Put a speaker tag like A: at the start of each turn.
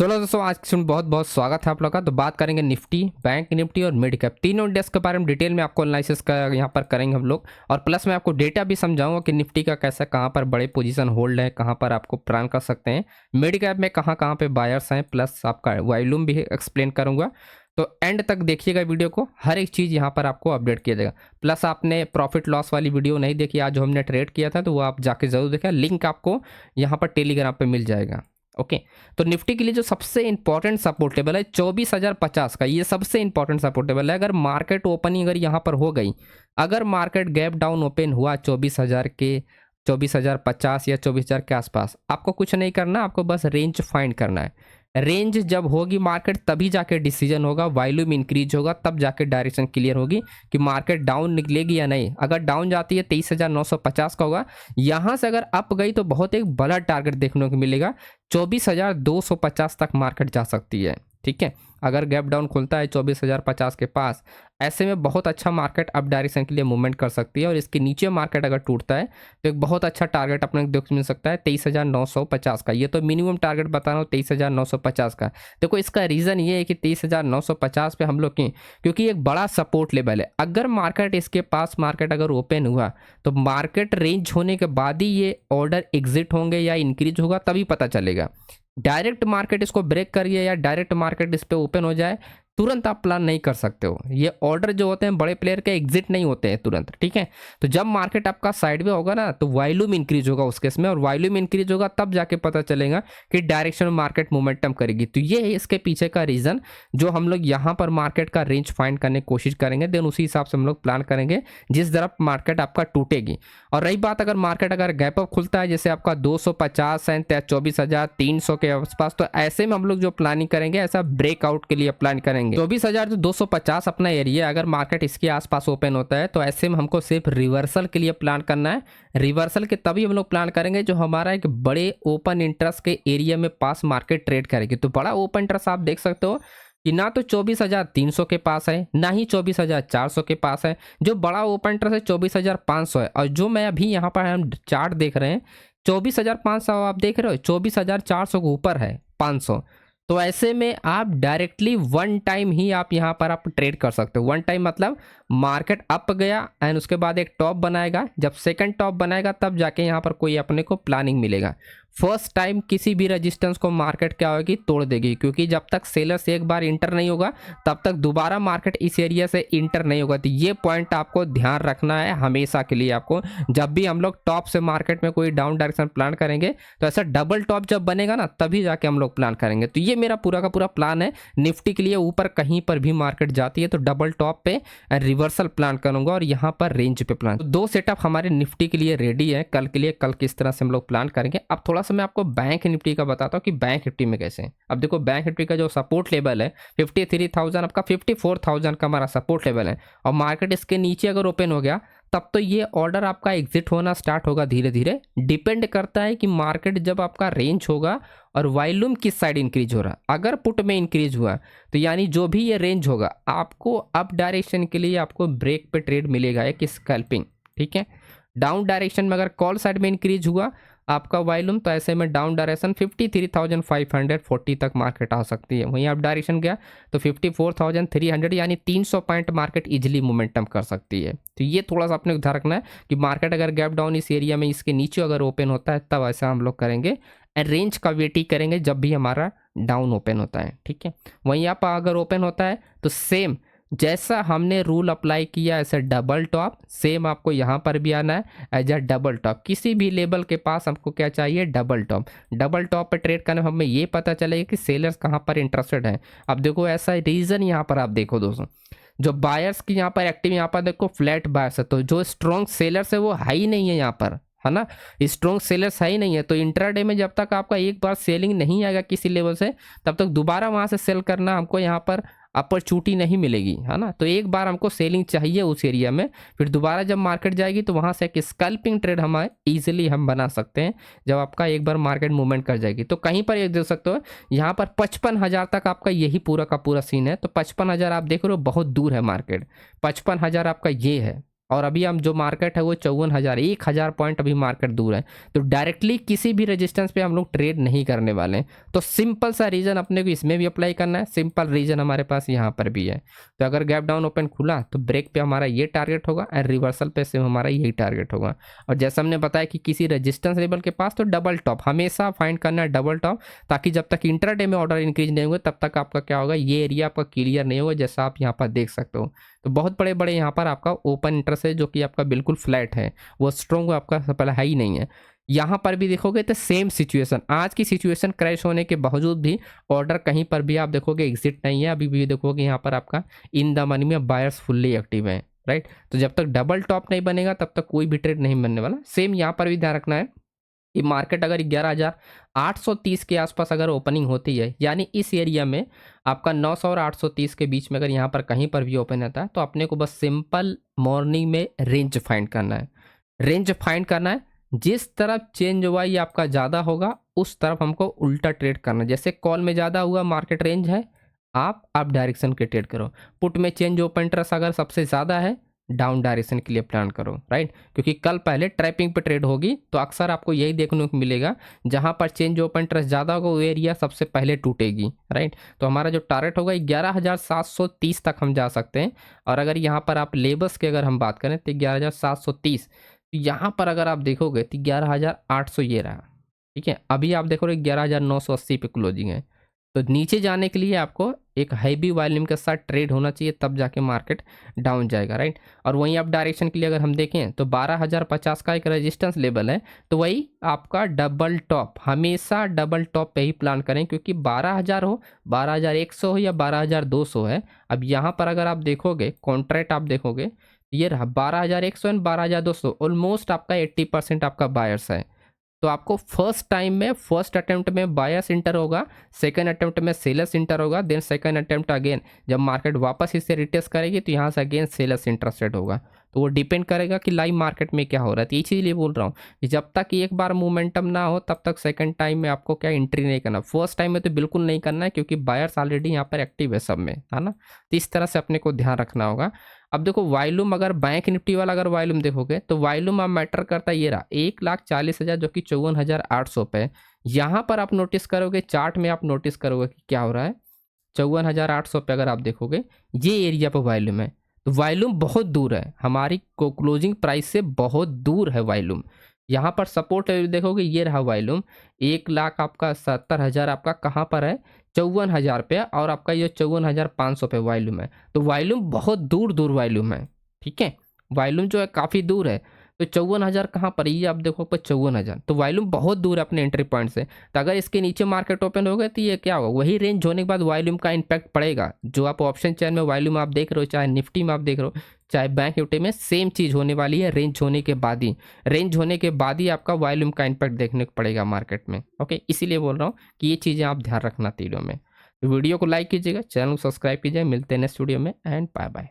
A: चलो दोस्तों, आज सुन बहुत बहुत स्वागत है आप लोग का। तो बात करेंगे निफ्टी, बैंक निफ्टी और मिड कैप तीनों इंडेक्स के बारे में डिटेल में आपको एनालिसिस का यहाँ पर करेंगे हम लोग। और प्लस मैं आपको डेटा भी समझाऊंगा कि निफ्टी का कैसा कहाँ पर बड़े पोजीशन होल्ड है, कहाँ पर आपको प्लान कर सकते हैं, मिड कैप में कहाँ कहाँ पे बायर्स हैं, प्लस आपका वॉल्यूम भी एक्सप्लेन करूंगा। तो एंड तक देखिएगा वीडियो को, हर एक चीज़ यहाँ पर आपको अपडेट किया जाएगा। प्लस आपने प्रॉफिट लॉस वाली वीडियो नहीं देखी आज जो हमने ट्रेड किया था, तो वो आप जाके ज़रूर देखें, लिंक आपको यहाँ पर टेलीग्राम पे मिल जाएगा। ओके तो निफ्टी के लिए जो सबसे इंपॉर्टेंट सपोर्ट लेवल है 24,050 का, ये सबसे इंपॉर्टेंट सपोर्ट लेवल है। अगर मार्केट ओपनिंग अगर यहाँ पर हो गई, अगर मार्केट गैप डाउन ओपन हुआ 24,000 के 24,050 या 24,000 के आसपास, आपको कुछ नहीं करना, आपको बस रेंज फाइंड करना है। रेंज जब होगी मार्केट तभी जाके डिसीजन होगा, वॉल्यूम इंक्रीज होगा तब जाके डायरेक्शन क्लियर होगी कि मार्केट डाउन निकलेगी या नहीं। अगर डाउन जाती है 23,950 का होगा, यहाँ से अगर अप गई तो बहुत एक बड़ा टारगेट देखने को मिलेगा, 24,250 तक मार्केट जा सकती है। ठीक है, अगर गैप डाउन खुलता है 24,050 के पास, ऐसे में बहुत अच्छा मार्केट अप डायरेक्शन के लिए मूवमेंट कर सकती है। और इसके नीचे मार्केट अगर टूटता है तो एक बहुत अच्छा टारगेट अपने को देख मिल सकता है 23,950 का। ये तो मिनिमम टारगेट बता रहा हूँ 23,950 का। देखो इसका रीज़न ये है कि 23,950 पे हम लोग क्योंकि एक बड़ा सपोर्ट लेवल है। अगर मार्केट इसके पास मार्केट अगर ओपन हुआ तो मार्केट रेंज होने के बाद ही ये ऑर्डर एग्जिट होंगे या इंक्रीज होगा तभी पता चलेगा। डायरेक्ट मार्केट इसको ब्रेक करिए या डायरेक्ट मार्केट इस पे ओपन हो जाए, तुरंत आप प्लान नहीं कर सकते हो। ये ऑर्डर जो होते हैं बड़े प्लेयर के एग्जिट नहीं होते हैं तुरंत। ठीक है, तो जब मार्केट आपका साइड में होगा ना तो वॉल्यूम इंक्रीज होगा उस केस में, और वॉल्यूम इंक्रीज होगा तब जाके पता चलेगा कि डायरेक्शन में मार्केट मोमेंटम करेगी। तो ये है इसके पीछे का रीजन, जो हम लोग यहाँ पर मार्केट का रेंज फाइंड करने की कोशिश करेंगे, देन उसी हिसाब से हम लोग प्लान करेंगे जिस तरफ मार्केट आपका टूटेगी। और रही बात अगर मार्केट अगर गैप अप खुलता है जैसे आपका 250 है 24,300 के आसपास, तो ऐसे में हम लोग जो प्लानिंग करेंगे ऐसा ब्रेकआउट के लिए प्लान करेंगे। 24,250 अपना एरिया, अगर मार्केट इसके आसपास ओपन होता है तो ऐसे में हमको सिर्फ रिवर्सल के लिए प्लान करना है। रिवर्सल के तभी हम लोग प्लान करेंगे जो हमारा एक बड़े ओपन इंटरेस्ट के एरिया में पास मार्केट ट्रेड करेगी। तो बड़ा ओपन इंटरेस्ट आप देख सकते हो कि ना तो 24,300 के पास है ना ही 24,400 के पास है। जो बड़ा ओपन इंटरेस्ट है 24,500 है, और जो मैं अभी यहाँ पर हम चार्ट देख रहे हैं 24,500 आप देख रहे हो, 24,400 के ऊपर है 500। तो ऐसे में आप डायरेक्टली वन टाइम ही आप यहाँ पर आप ट्रेड कर सकते हो। वन टाइम मतलब मार्केट अप गया एंड उसके बाद एक टॉप बनाएगा, जब सेकंड टॉप बनाएगा तब जाके यहाँ पर कोई अपने को प्लानिंग मिलेगा। फर्स्ट टाइम किसी भी रेजिस्टेंस को मार्केट क्या होगी, तोड़ देगी, क्योंकि जब तक सेलर से एक बार इंटर नहीं होगा तब तक दोबारा मार्केट इस एरिया से इंटर नहीं होगा। तो ये पॉइंट आपको ध्यान रखना है हमेशा के लिए। आपको जब भी हम लोग टॉप से मार्केट में कोई डाउन डायरेक्शन प्लान करेंगे तो ऐसा डबल टॉप जब बनेगा ना तभी जाके हम लोग प्लान करेंगे। तो ये मेरा पूरा का पूरा प्लान है निफ्टी के लिए। ऊपर कहीं पर भी मार्केट जाती है तो डबल टॉप पे रिवर्सल प्लान करूंगा और यहाँ पर रेंज पे प्लान। तो दो सेटअप हमारे निफ्टी के लिए रेडी है कल के लिए। कल किस तरह से हम लोग प्लान करेंगे। अब थोड़ा सा मैं आपको बैंक निफ्टी का बताता हूँ कि बैंक निफ्टी में कैसे है। अब देखो बैंक निफ्टी का जो सपोर्ट लेवल है 53,000, आपका 54,000 का हमारा सपोर्ट लेवल है, और मार्केट इसके नीचे अगर ओपन हो गया तब तो ये ऑर्डर आपका एग्जिट होना स्टार्ट होगा धीरे धीरे। डिपेंड करता है कि मार्केट जब आपका रेंज होगा और वॉल्यूम किस साइड इंक्रीज हो रहा है। अगर पुट में इंक्रीज हुआ तो यानी जो भी ये रेंज होगा आपको अप डायरेक्शन के लिए आपको ब्रेक पे ट्रेड मिलेगा एक स्कैल्पिंग। ठीक है, डाउन डायरेक्शन में अगर कॉल साइड में इंक्रीज हुआ आपका वॉल्यूम तो ऐसे में डाउन डायरेक्शन 53,540 तक मार्केट आ सकती है। वहीं अप डायरेक्शन गया तो 54,300 यानी 300 पॉइंट मार्केट इजीली मोमेंटम कर सकती है। तो ये थोड़ा सा अपने को ध्यान रखना है कि मार्केट अगर गैप डाउन इस एरिया में इसके नीचे अगर ओपन होता है तब ऐसा हम लोग करेंगे, एंड रेंज का वेटिंग करेंगे जब भी हमारा डाउन ओपन होता है। ठीक है, वहीं आप अगर ओपन होता है तो सेम जैसा हमने रूल अप्लाई किया ऐसे डबल टॉप सेम आपको यहाँ पर भी आना है एज अ डबल टॉप। किसी भी लेवल के पास हमको क्या चाहिए, डबल टॉप। डबल टॉप पे ट्रेड करने में हमें ये पता चलेगा कि सेलर्स कहाँ पर इंटरेस्टेड हैं। अब देखो ऐसा रीज़न यहाँ पर आप देखो दोस्तों, जो बायर्स की यहाँ पर एक्टिव यहाँ पर देखो फ्लैट बायर्स है, तो जो स्ट्रॉन्ग सेलर्स है वो हाई नहीं है यहाँ पर, है ना। स्ट्रॉन्ग सेलर्स है ही नहीं है, तो इंट्राडे में जब तक आपका एक बार सेलिंग नहीं आएगा किसी लेवल से तब तक दोबारा वहाँ से सेल करना हमको यहाँ पर अपॉर्चुनिटी नहीं मिलेगी, है ना। तो एक बार हमको सेलिंग चाहिए उस एरिया में, फिर दोबारा जब मार्केट जाएगी तो वहाँ से एक स्कैल्पिंग ट्रेड हमारे ईजिली हम बना सकते हैं जब आपका एक बार मार्केट मूवमेंट कर जाएगी। तो कहीं पर ये देख सकते हो यहाँ पर 55,000 तक आपका यही पूरा का पूरा सीन है। तो 55,000 आप देख रहे हो बहुत दूर है मार्केट, 55,000 आपका ये है। और अभी हम जो मार्केट है वो 54,000, 1,000 पॉइंट अभी मार्केट दूर है, तो डायरेक्टली किसी भी रेजिस्टेंस पे हम लोग ट्रेड नहीं करने वाले हैं। तो सिंपल सा रीजन अपने को इसमें भी अप्लाई करना है, सिंपल रीजन हमारे पास यहाँ पर भी है। तो अगर गैप डाउन ओपन खुला तो ब्रेक पे हमारा ये टारगेट होगा और रिवर्सल पे से हमारा यही टारगेट होगा। और जैसा हमने बताया कि किसी रेजिस्टेंस लेवल के पास तो डबल टॉप हमेशा फाइंड करना है, डबल टॉप, ताकि जब तक इंट्राडे में ऑर्डर इंक्रीज नहीं होगा तब तक आपका क्या होगा, ये एरिया आपका क्लियर नहीं होगा, जैसा आप यहाँ पर देख सकते हो। तो बहुत बड़े बड़े यहाँ पर आपका ओपन इंटरेस्ट है जो कि आपका बिल्कुल फ्लैट है, वो स्ट्रॉन्ग आपका पहले है ही नहीं है। यहाँ पर भी देखोगे तो सेम सिचुएशन, आज की सिचुएशन क्रैश होने के बावजूद भी ऑर्डर कहीं पर भी आप देखोगे एग्जिट नहीं है। अभी भी देखोगे यहाँ पर आपका इन द मनी में बायर्स फुल्ली एक्टिव है, राइट। तो जब तक डबल टॉप नहीं बनेगा तब तक कोई भी ट्रेड नहीं बनने वाला। सेम यहाँ पर भी ध्यान रखना है कि मार्केट अगर 11,830 के आसपास अगर ओपनिंग होती है, यानी इस एरिया में आपका 900 और 830 के बीच में अगर यहाँ पर कहीं पर भी ओपन होता है, तो अपने को बस सिंपल मॉर्निंग में रेंज फाइंड करना है। रेंज फाइंड करना है, जिस तरफ चेंज हुआ ये आपका ज़्यादा होगा उस तरफ हमको उल्टा ट्रेड करना है। जैसे कॉल में ज़्यादा हुआ मार्केट रेंज है, आप डायरेक्शन के ट्रेड करो। पुट में चेंज ओपन इंटरेस्ट अगर सबसे ज़्यादा है, डाउन डायरेक्शन के लिए प्लान करो, राइट। क्योंकि कल पहले ट्रैपिंग पे ट्रेड होगी, तो अक्सर आपको यही देखने को मिलेगा, जहां पर चेंज ओपन इंटरेस्ट ज़्यादा होगा वो एरिया सबसे पहले टूटेगी, राइट। तो हमारा जो टारगेट होगा 11,730 तक हम जा सकते हैं। और अगर यहाँ पर आप लेबर्स की अगर हम बात करें तो 11,730, तो यहाँ पर अगर आप देखोगे तो 11,800 ये रहा, ठीक है। अभी आप देखोगे 11,980 पे क्लोजिंग है। तो नीचे जाने के लिए आपको एक हैवी वॉल्यूम के साथ ट्रेड होना चाहिए, तब जाके मार्केट डाउन जाएगा, राइट। और वहीं आप डायरेक्शन के लिए अगर हम देखें तो 12,050 का एक रेजिस्टेंस लेवल है, तो वही आपका डबल टॉप, हमेशा डबल टॉप पे ही प्लान करें, क्योंकि 12,000 हो, 12,100 हो या 12,200 है। अब यहाँ पर अगर आप देखोगे कॉन्ट्रैक्ट आप देखोगे, ये रहा 12,100 एंड 12,200, ऑलमोस्ट आपका 80% आपका बायर्स है। तो आपको फर्स्ट टाइम में फर्स्ट अटेम्प्ट में बायर्स इंटर होगा, सेकंड अटेम्प्ट में सेलर्स इंटर होगा, देन सेकंड अटेम्प्ट अगेन जब मार्केट वापस इसे रिटेस्ट करेगी तो यहाँ से अगेन सेलर्स इंटरेस्टेड होगा। तो वो डिपेंड करेगा कि लाइव मार्केट में क्या हो रहा है। तो इसीलिए बोल रहा हूँ कि जब तक एक बार मोमेंटम ना हो तब तक सेकंड टाइम में आपको क्या एंट्री नहीं करना, फर्स्ट टाइम में तो बिल्कुल नहीं करना है, क्योंकि बायर्स ऑलरेडी यहाँ पर एक्टिव है सब में, है ना। तो इस तरह से अपने को ध्यान रखना होगा। अब देखो वॉल्यूम, अगर बैंक निफ्टी वाला अगर वॉल्यूम देखोगे तो वॉल्यूम अब मैटर करता है, ये रहा 1,40,000 जो कि 54,800 पे। यहाँ पर आप नोटिस करोगे, चार्ट में आप नोटिस करोगे कि क्या हो रहा है, 54,800 पे अगर आप देखोगे ये एरिया पर वॉल्यूम है। तो वॉल्यूम बहुत दूर है, हमारी क्लोजिंग प्राइस से बहुत दूर है वॉल्यूम। यहाँ पर सपोर्ट देखोगे, ये रहा वॉल्यूम 1,00,000 आपका 70,000 आपका कहाँ पर है, 54,000 पे, और आपका ये 54,500 पे वॉल्यूम है। तो वॉल्यूम बहुत दूर दूर वॉल्यूम है, ठीक है। वॉल्यूम जो है काफ़ी दूर है। तो 54,000 कहाँ पर, ये आप देखो पर 54,000, तो वॉल्यूम बहुत दूर है अपने एंट्री पॉइंट से। तो अगर इसके नीचे मार्केट ओपन हो गए तो ये क्या होगा, वही रेंज होने के बाद वॉल्यूम का इम्पैक्ट पड़ेगा। जो आप ऑप्शन चेन में वॉल्यूम आप देख रहे हो, चाहे निफ्टी में आप देख रहे हो, चाहे बैंक निफ्टी में, सेम चीज़ होने वाली है। रेंज होने के बाद ही, रेंज होने के बाद ही आपका वॉल्यूम का इम्पैक्ट देखने को पड़ेगा मार्केट में, ओके। इसीलिए बोल रहा हूँ कि ये चीज़ें आप ध्यान रखना तीनों में। वीडियो को लाइक कीजिएगा, चैनल को सब्सक्राइब कीजिए। मिलते हैं नेक्स्ट वीडियो में, एंड बाय बाय।